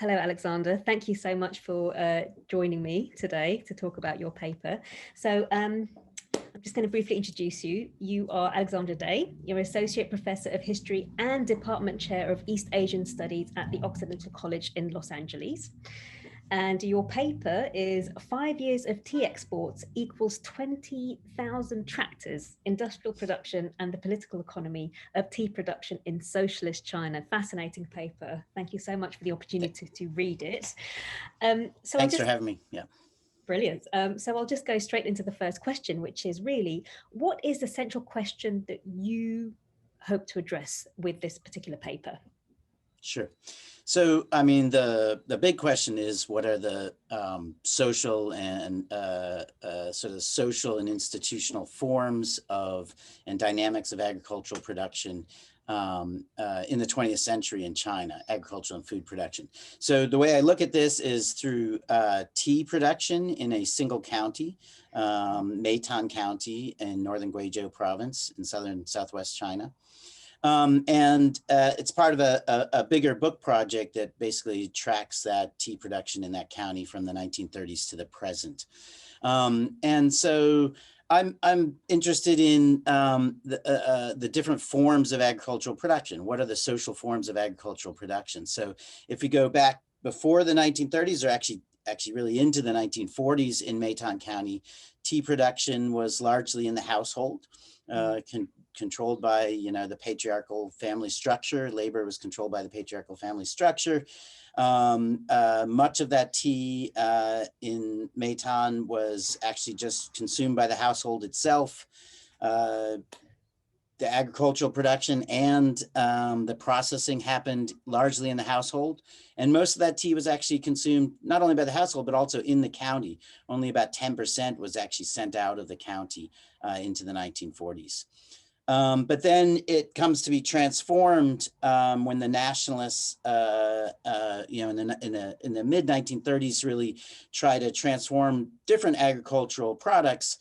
Hello, Alexander. Thank you so much for joining me today to talk about your paper. So I'm just going to briefly introduce you. You are Alexander Day. You're Associate Professor of History and Department Chair of East Asian Studies at the Occidental College in Los Angeles. And your paper is 5 years of tea exports equals 20,000 tractors, industrial production and the political economy of tea production in socialist China. Fascinating paper. Thank you so much for the opportunity to read it. Thanks for having me. Yeah. Brilliant. So I'll just go straight into the first question, which is really, what is the central question that you hope to address with this particular paper? Sure. So, I mean, the big question is, what are the social and sort of social and institutional forms of and dynamics of agricultural production in the 20th century in China, agricultural and food production. So the way I look at this is through tea production in a single county, Meitan County in northern Guizhou province in southwest China. It's part of a bigger book project that basically tracks that tea production in that county from the 1930s to the present. And so I'm interested in the different forms of agricultural production. What are the social forms of agricultural production? So if we go back before the 1930s, or actually really into the 1940s in Meitan County, tea production was largely in the household, controlled by, the patriarchal family structure. Labor was controlled by the patriarchal family structure. Much of that tea in Meitan was actually just consumed by the household itself. The agricultural production and the processing happened largely in the household. And most of that tea was actually consumed not only by the household, but also in the county. Only about 10% was actually sent out of the county into the 1940s. But then it comes to be transformed when the nationalists, in the mid 1930s, really try to transform different agricultural products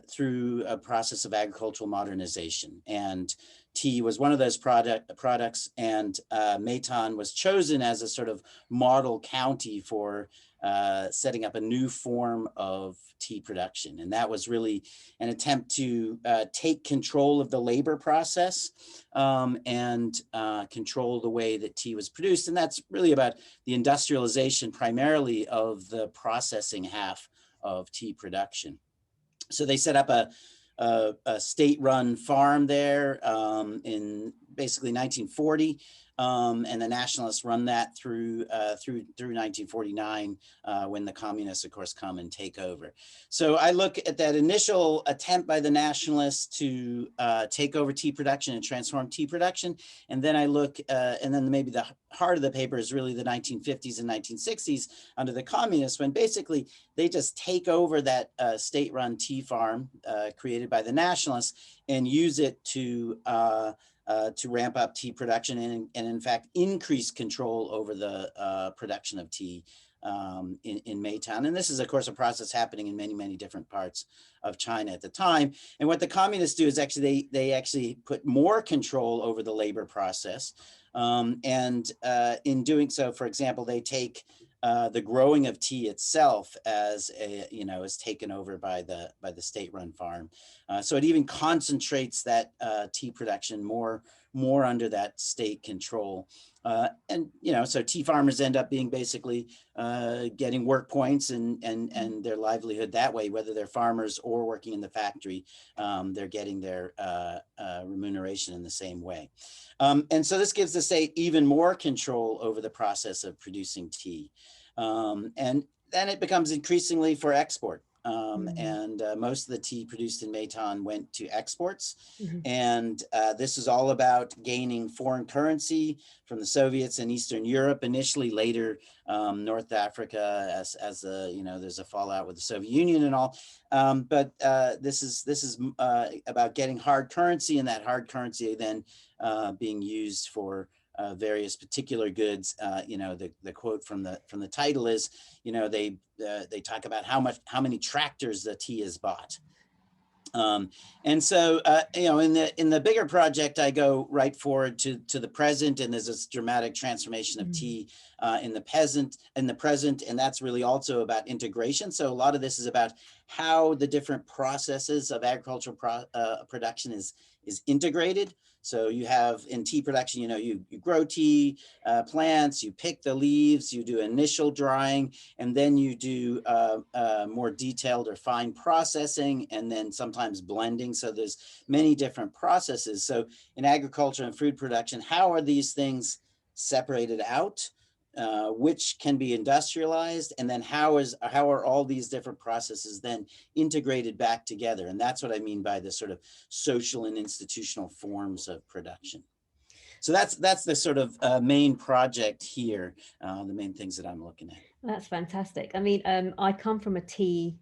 through a process of agricultural modernization. And tea was one of those products, and Meitan was chosen as a sort of model county for setting up a new form of tea production. And that was really an attempt to take control of the labor process and control the way that tea was produced. And that's really about the industrialization primarily of the processing half of tea production. So they set up a state-run farm there in basically 1940, and the nationalists run that through 1949 when the communists, of course, come and take over. So I look at that initial attempt by the nationalists to take over tea production and transform tea production, and then I look, and then maybe the heart of the paper is really the 1950s and 1960s under the communists, when basically they just take over that state-run tea farm created by the nationalists and use it to ramp up tea production and in fact increase control over the production of tea in Meitan. And this is, of course, a process happening in many, many different parts of China at the time. And what the communists do is actually they actually put more control over the labor process. And in doing so, for example, they take the growing of tea itself as is taken over by the state-run farm. So it even concentrates that tea production more under that state control. So tea farmers end up being basically getting work points and their livelihood that way, whether they're farmers or working in the factory, they're getting their remuneration in the same way. And so this gives the state even more control over the process of producing tea. And then it becomes increasingly for export. And most of the tea produced in Meitan went to exports. And this is all about gaining foreign currency from the Soviets and Eastern Europe initially, later North Africa as there's a fallout with the Soviet Union and all. But this is about getting hard currency, and that hard currency then being used for various particular goods. The quote from the title is, they talk about how many tractors the tea is bought. Um, and so, in the bigger project, I go right forward to the present, and there's this dramatic transformation of tea in the present, and that's really also about integration. So a lot of this is about how the different processes of agricultural production is integrated. So you have in tea production, you grow tea plants, you pick the leaves, you do initial drying, and then you do more detailed or fine processing, and then sometimes blending. So there's many different processes. So in agriculture and food production, how are these things separated out? Which can be industrialized, and then how are all these different processes then integrated back together? And that's what I mean by the sort of social and institutional forms of production. So that's the sort of main project here, the main things that I'm looking at. That's fantastic. I mean, I come from a tea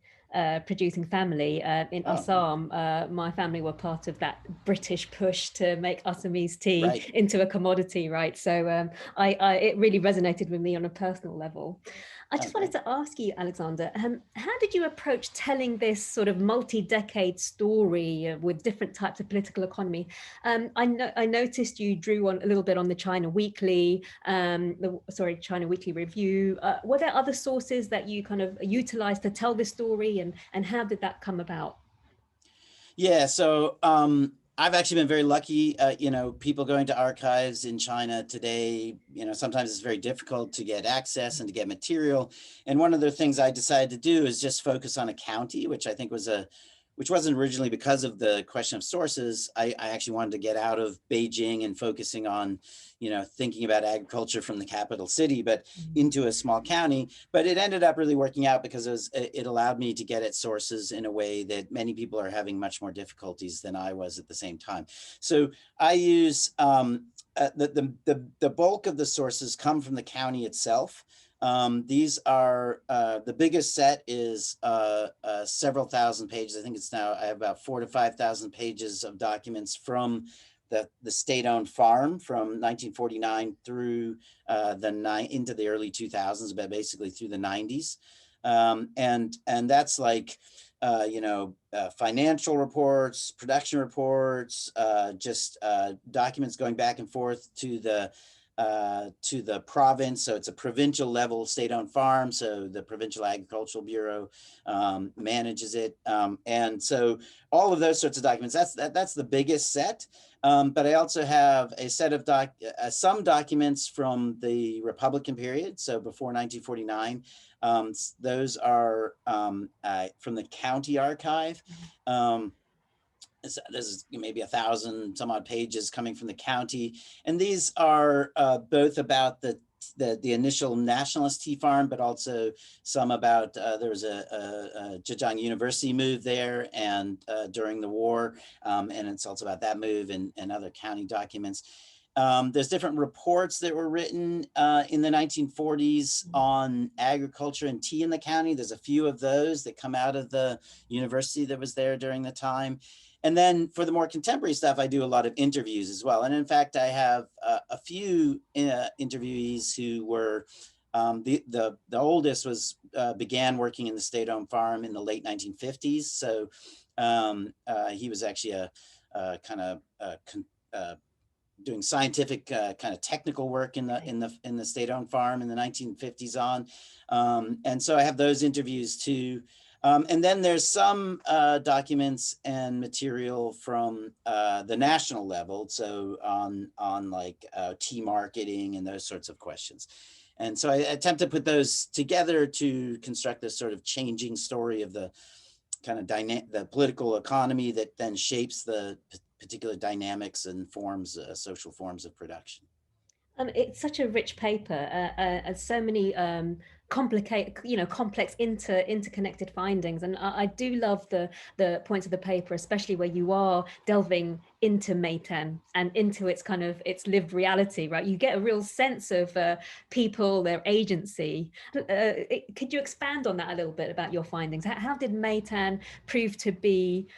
producing family in Oh, Assam. My family were part of that British push to make Assamese tea right. into a commodity, right? So it really resonated with me on a personal level. I Oh, just wanted great. to ask you, Alexander, how did you approach telling this sort of multi-decade story with different types of political economy? I noticed you drew on a little bit on the China Weekly, China Weekly Review. Were there other sources that you kind of utilized to tell this story, and how did that come about? Yeah, so I've actually been very lucky. People going to archives in China today, sometimes it's very difficult to get access and to get material. And one of the things I decided to do is just focus on a county, which I think which wasn't originally because of the question of sources. I actually wanted to get out of Beijing and focusing on, thinking about agriculture from the capital city, but into a small county. But it ended up really working out because it allowed me to get at sources in a way that many people are having much more difficulties than I was at the same time. So I use the bulk of the sources come from the county itself. These are the biggest set is several thousand pages. I think I have about 4,000 to 5,000 pages of documents from the state-owned farm from 1949 through into the early 2000s, but basically through the 90s. And that's like financial reports, production reports, just documents going back and forth to the province. So it's a provincial level state-owned farm. So the Provincial Agricultural Bureau manages it. And so all of those sorts of documents, that's the biggest set. But I also have a set of some documents from the Republican period. So before 1949, those are from the county archive. There's maybe 1,000 some odd pages coming from the county, and these are both about the initial nationalist tea farm, but also some about there was a Zhejiang University move there, and during the war, and it's also about that move and other county documents. There's different reports that were written in the 1940s on agriculture and tea in the county. There's a few of those that come out of the university that was there during the time. And then for the more contemporary stuff, I do a lot of interviews as well. And in fact, I have a few interviewees who were, the oldest began working in the state-owned farm in the late 1950s. So he was actually a kind of doing scientific kind of technical work in the state-owned farm in the 1950s on. And so I have those interviews too. And then there's some documents and material from the national level, so on like tea marketing and those sorts of questions. And so I attempt to put those together to construct this sort of changing story of the kind of the political economy that then shapes the particular dynamics and social forms of production. It's such a rich paper, so many complex interconnected findings, and I do love the points of the paper, especially where you are delving into Maytan and into its lived reality. Right, you get a real sense of people, their agency. Could you expand on that a little bit about your findings? How did Maytan prove to be?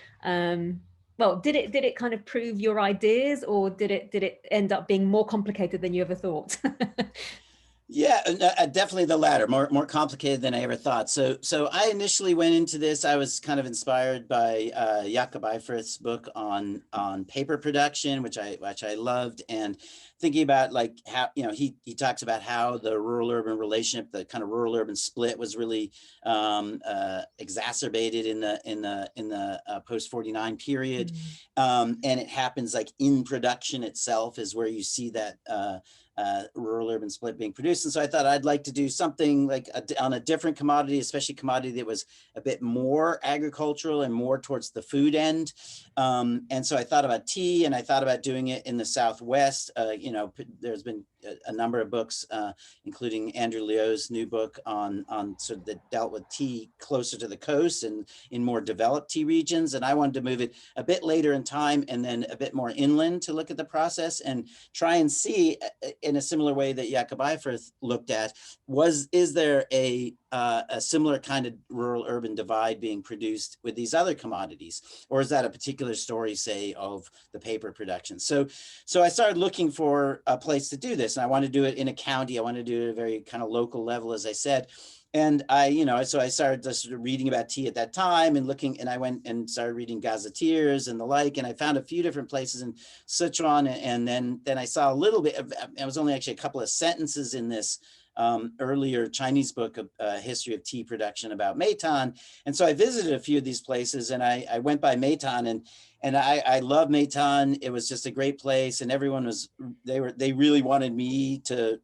Well, did it kind of prove your ideas, or did it end up being more complicated than you ever thought? Yeah, definitely the latter, more complicated than I ever thought. So I initially went into this. I was kind of inspired by Jakob Eifert's book on paper production, which I loved, and thinking about like how, he talks about how the rural urban relationship, the kind of rural urban split, was really exacerbated in the post 49 period, Mm. and it happens like in production itself is where you see that. Rural urban split being produced. And so I thought I'd like to do something like on a different commodity, especially commodity that was a bit more agricultural and more towards the food end. And so I thought about tea, and I thought about doing it in the Southwest. There's been a number of books, including Andrew Liu's new book on sort of that dealt with tea closer to the coast and in more developed tea regions. And I wanted to move it a bit later in time and then a bit more inland to look at the process and try and see, in a similar way that Jakob Eifert looked at, is there a similar kind of rural urban divide being produced with these other commodities, or is that a particular story, say, of the paper production? So I started looking for a place to do this, and I wanted to do it in a county. I wanted to do it at a very kind of local level, as I said. And so I started just reading about tea at that time and looking, and I went and started reading gazetteers and the like, and I found a few different places in Sichuan, and then I saw a little bit of, it was only actually a couple of sentences in this earlier Chinese book of history of tea production about Meitan. And so I visited a few of these places, and I went by Meitan, and I love Meitan. It was just a great place, and everyone they really wanted me to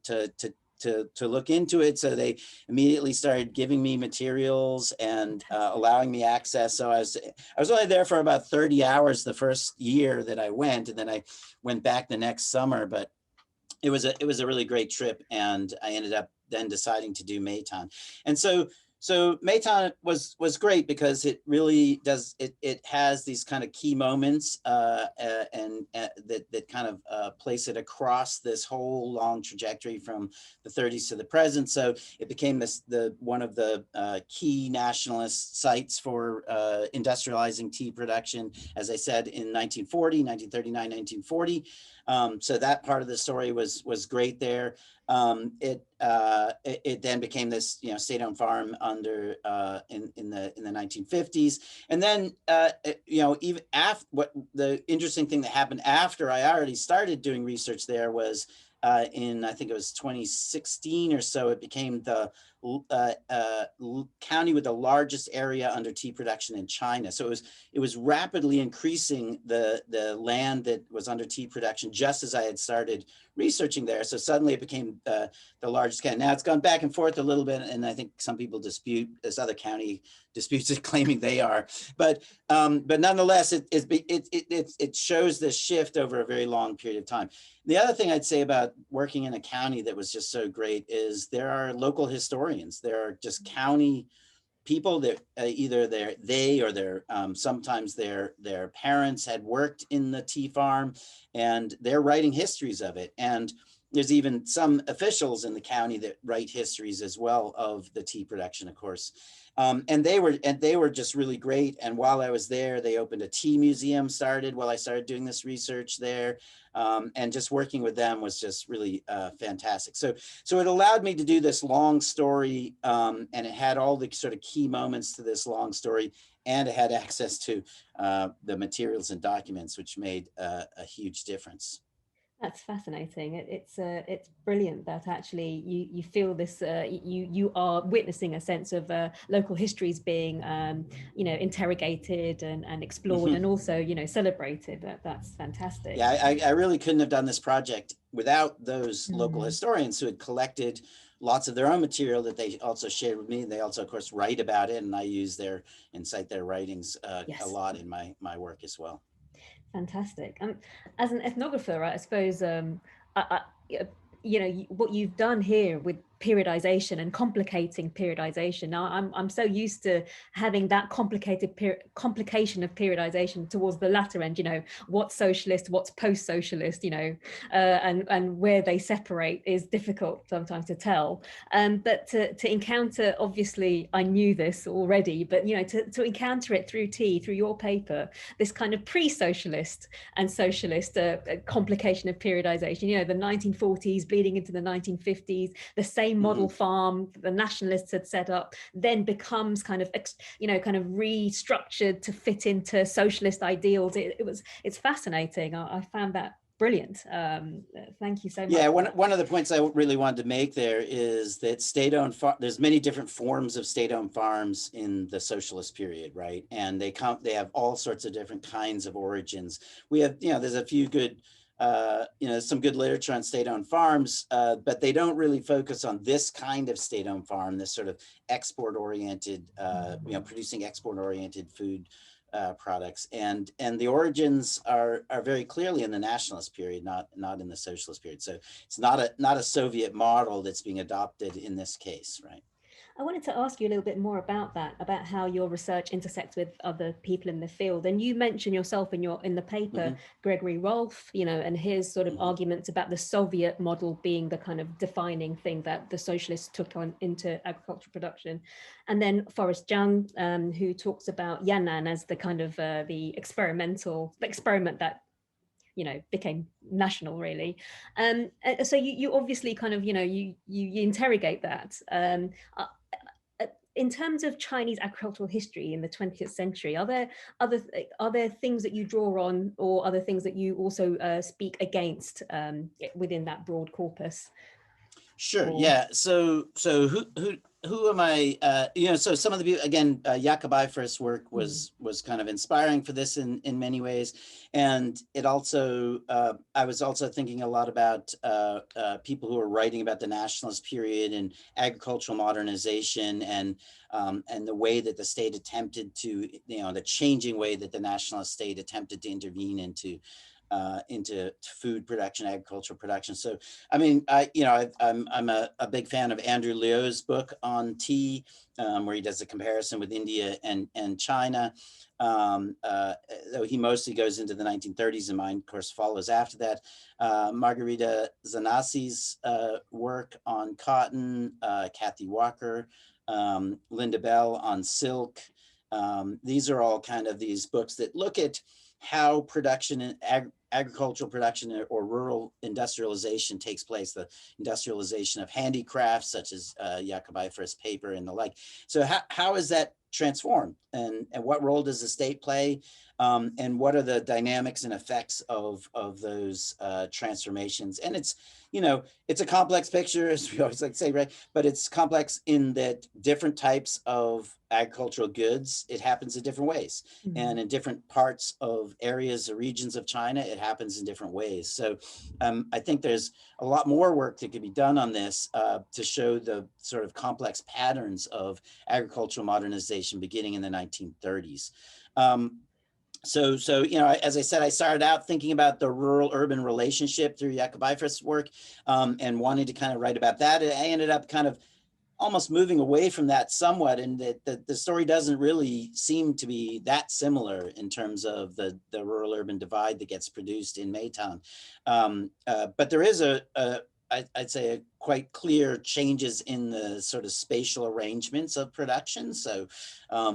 look into it. So they immediately started giving me materials and allowing me access. So I was only there for about 30 hours the first year that I went, and then I went back the next summer. But it was a really great trip, and I ended up then deciding to do Meitan. And so Meitan was great because it really does, it has these kind of key moments and that kind of place it across this whole long trajectory from the 30s to the present. So it became one of the key nationalist sites for industrializing tea production, as I said, in 1939, 1940. So that part of the story was great there. It then became this state-owned farm under in the 1950s, and then even after, what the interesting thing that happened after I already started doing research there was in, I think it was 2016 or so, it became the county with the largest area under tea production in China. So it was rapidly increasing the land that was under tea production just as I had started researching there. So suddenly it became the largest county. Now it's gone back and forth a little bit, and I think some people dispute, this other county disputes it, claiming they are. But nonetheless, it shows this shift over a very long period of time. The other thing I'd say about working in a county that was just so great is there are local historians. There are just county people that either they or their sometimes their parents had worked in the tea farm, and they're writing histories of it. And there's even some officials in the county that write histories as well of the tea production, of course. And they were just really great. And while I was there, they opened a tea museum while I started doing this research there. And just working with them was just really fantastic. So it allowed me to do this long story, and it had all the sort of key moments to this long story, and it had access to the materials and documents, which made a huge difference. That's fascinating. It's brilliant that actually you feel this, you are witnessing a sense of local histories being interrogated and explored, and also celebrated. That's fantastic. Yeah, I really couldn't have done this project without those local Mm. historians who had collected lots of their own material that they also shared with me. They also, of course, write about it, and I use cite their writings a Yes. lot in my work as well. Fantastic. As an ethnographer, I suppose, I, what you've done here with periodization and complicating periodization. Now I'm so used to having that complication of periodization towards the latter end, you know, what's socialist, what's post-socialist, you know, and where they separate is difficult sometimes to tell. But to encounter, obviously I knew this already, but you know, to encounter it through through your paper, this kind of pre-socialist and socialist complication of periodization, you know, the 1940s bleeding into the 1950s, the same model farm the nationalists had set up then becomes kind of, you know, kind of restructured to fit into socialist ideals. It's fascinating. I found that brilliant. Thank you so much. Yeah, one of the points I really wanted to make there is that state-owned there's many different forms of state-owned farms in the socialist period, right? And they have all sorts of different kinds of origins. We have, you know, there's a few good, you know, some good literature on state-owned farms, but they don't really focus on this kind of state-owned farm, this sort of export-oriented, you know, producing export-oriented food products, and the origins are very clearly in the nationalist period, not in the socialist period. So it's not a Soviet model that's being adopted in this case, right? I wanted to ask you a little bit more about that, about how your research intersects with other people in the field. And you mention yourself in the paper, Gregory Rolfe, you know, and his sort of arguments about the Soviet model being the kind of defining thing that the socialists took on into agricultural production. And then Forrest Jung, who talks about Yan'an as the kind of the experiment that, you know, became national, really. So you obviously kind of, you know, you interrogate that. In terms of Chinese agricultural history in the 20th century, are there things that you draw on, or other things that you also speak against within that broad corpus? Sure. Yeah. So who am I? You know, so some of the people, again, Jakob Eifer's work was kind of inspiring for this in many ways, and it also I was also thinking a lot about people who are writing about the nationalist period and agricultural modernization, and the way that the state attempted to, you know, the changing way that the nationalist state attempted to intervene into food production, agricultural production. So, I mean, I'm a big fan of Andrew Liu's book on tea, where he does a comparison with India and China. Though he mostly goes into the 1930s, and mine, of course, follows after that. Margarita Zanasi's work on cotton, Kathy Walker, Linda Bell on silk. These are all kind of these books that look at how production and agricultural production or rural industrialization takes place, the industrialization of handicrafts such as Jakob Eifer's paper and the like. So how is that transformed, and what role does the state play, and what are the dynamics and effects of those transformations? And it's, you know, it's a complex picture, as we always like to say, right? But it's complex in that different types of agricultural goods, it happens in different ways. And in different parts of areas or regions of China, it happens in different ways. So I think there's a lot more work that could be done on this to show the sort of complex patterns of agricultural modernization beginning in the 1930s. So, you know, as I said, I started out thinking about the rural-urban relationship through Jakob Eifer's work, and wanting to kind of write about that. I ended up kind of almost moving away from that somewhat, and that the story doesn't really seem to be that similar in terms of the rural-urban divide that gets produced in Maytown. But there is I'd say a quite clear changes in the sort of spatial arrangements of production. So,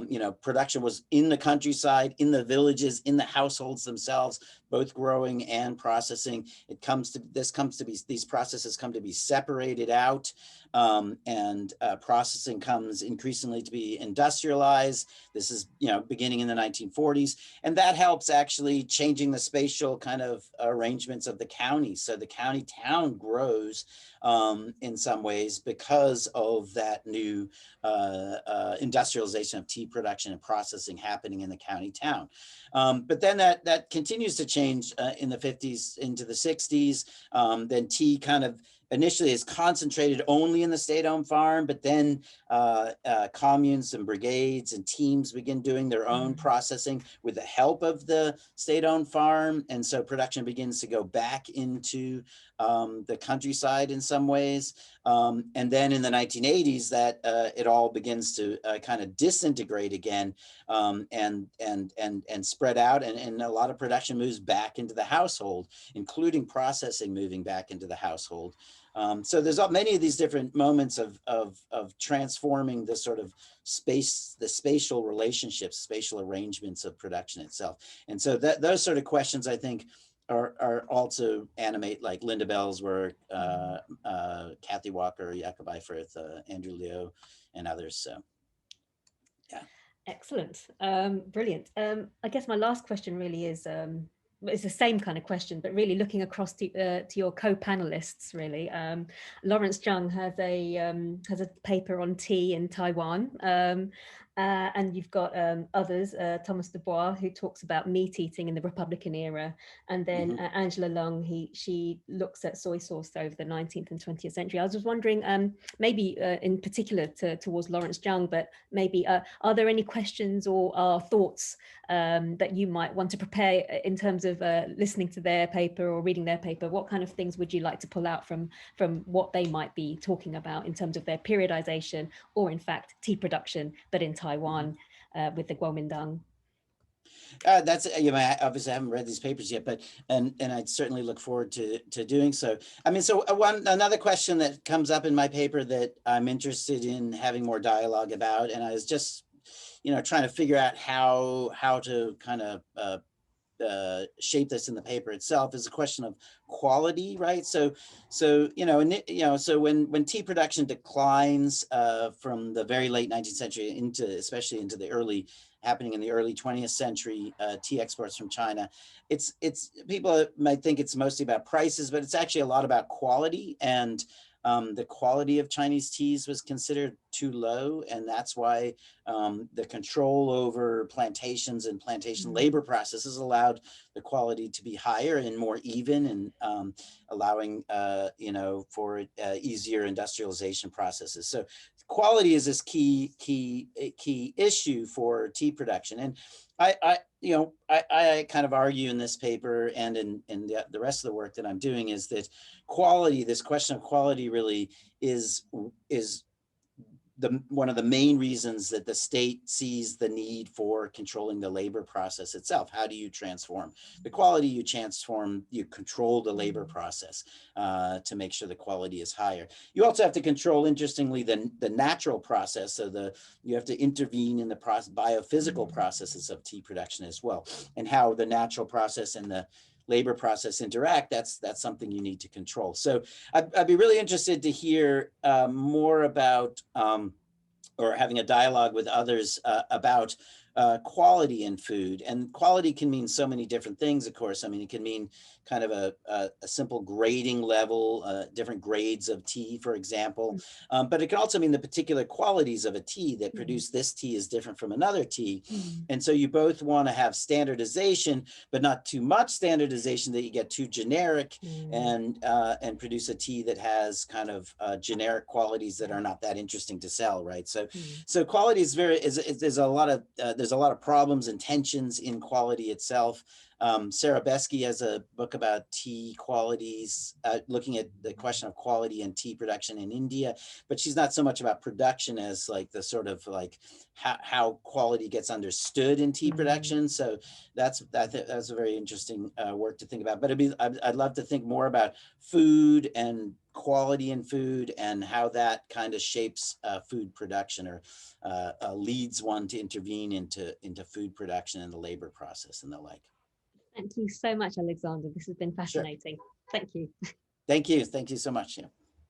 you know, production was in the countryside, in the villages, in the households themselves, both growing and processing. These processes come to be separated out, and processing comes increasingly to be industrialized. This is, you know, beginning in the 1940s, and that helps actually changing the spatial kind of arrangements of the county. So the county town grows in some ways because of that new industrialization of tea production and processing happening in the county town. But then that continues to change in the 50s into the 60s. Then tea kind of initially is concentrated only in the state-owned farm, but then communes and brigades and teams begin doing their own processing with the help of the state-owned farm. And so production begins to go back into the countryside in some ways. And then in the 1980s, that it all begins to kind of disintegrate again, and spread out, and a lot of production moves back into the household, including processing moving back into the household. So there's many of these different moments of transforming the sort of the spatial relationships, spatial arrangements of production itself. And so those sort of questions, I think, are also animate like Linda Bell's work, Kathy Walker, Jakob Eifert, Andrew Liu, and others. So, yeah. Excellent. Brilliant. I guess my last question really is, it's the same kind of question, but really looking across to your co-panelists, really. Lawrence Zhang has a paper on tea in Taiwan, and you've got others, Thomas Dubois, who talks about meat eating in the Republican era, and then Angela Long, she looks at soy sauce over the 19th and 20th century. I was just wondering, maybe in particular towards Lawrence Zhang, but maybe are there any questions or thoughts that you might want to prepare in terms of listening to their paper or reading their paper? What kind of things would you like to pull out from what they might be talking about in terms of their periodization, or in fact tea production, but in Taiwan with the Guomindang? That's, I obviously haven't read these papers yet, but and I'd certainly look forward to doing so. I mean, so another question that comes up in my paper that I'm interested in having more dialogue about, and I was just trying to figure out how to kind of shape this in the paper itself, is a question of quality, right? So when tea production declines from the very late 19th century especially into the early 20th century, tea exports from China, it's people might think it's mostly about prices, but it's actually a lot about quality. And the quality of Chinese teas was considered too low, and that's why the control over plantations and plantation labor processes allowed the quality to be higher and more even, and allowing for easier industrialization processes. So quality is this key issue for tea production. And I kind of argue in this paper and in the rest of the work that I'm doing is that quality, this question of quality, really is one of the main reasons that the state sees the need for controlling the labor process itself. How do you transform the quality? You control the labor process to make sure the quality is higher. You also have to control, interestingly, the natural process. So you have to intervene in the biophysical processes of tea production as well, and how the natural process and the labor process interact. That's something you need to control. So I'd be really interested to hear more about, or having a dialogue with others about quality in food. And quality can mean so many different things, of course. I mean, it can mean kind of a simple grading level, different grades of tea, for example. But it can also mean the particular qualities of a tea that produce this tea is different from another tea. And so you both want to have standardization, but not too much standardization that you get too generic and produce a tea that has kind of generic qualities that are not that interesting to sell, right? So quality is there's a lot of problems and tensions in quality itself. Sarah Besky has a book about tea qualities, looking at the question of quality and tea production in India, but she's not so much about production as like the sort of like how quality gets understood in tea production. So that's a very interesting work to think about. But I'd love to think more about food and quality in food and how that kind of shapes food production, or leads one to intervene into food production and the labor process and the like. Thank you so much, Alexander. This has been fascinating. Sure. Thank you. Thank you. Thank you so much. Yeah.